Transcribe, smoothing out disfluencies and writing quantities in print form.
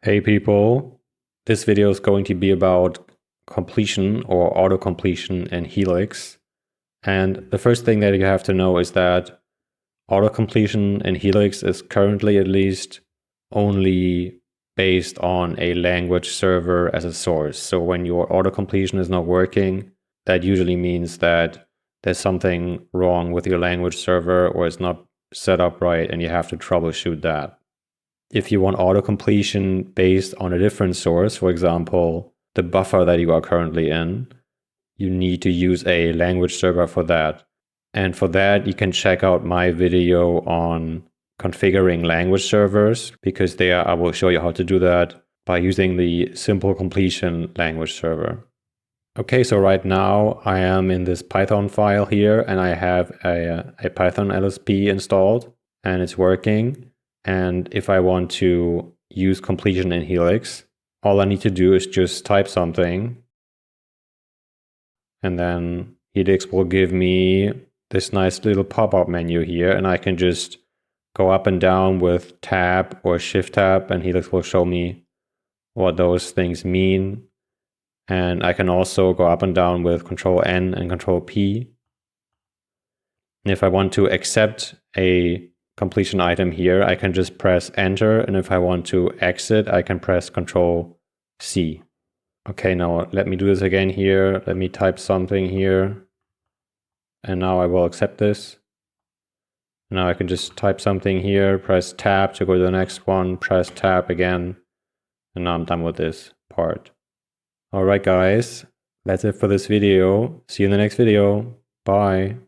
Hey people, this video is going to be about completion or auto-completion in Helix. And the first thing that you have to know is that auto-completion in Helix is currently at least only based on a language server as a source. So when your auto-completion is not working, that usually means that there's something wrong with your language server or it's not set up right and you have to troubleshoot that. If you want auto-completion based on a different source, for example, the buffer that you are currently in, you need to use a language server for that. And for that, you can check out my video on configuring language servers, because there I will show you how to do that by using the simple completion language server. Okay, so right now I am in this Python file here, and I have a Python LSP installed, and it's working. And if I want to use completion in Helix, all I need to do is just type something. And then Helix will give me this nice little pop-up menu here. And I can just go up and down with tab or shift tab, and Helix will show me what those things mean. And I can also go up and down with Ctrl-n and Ctrl-p. And if I want to accept a completion item here, I can just press enter, and if I want to exit, I can press Ctrl-c. Okay, now let me do this again here. Let me type something here, and now I will accept this. Now I can just type something here, press tab to go to the next one, press tab again, and now I'm done with this part. Alright guys, that's it for this video. See you in the next video. Bye.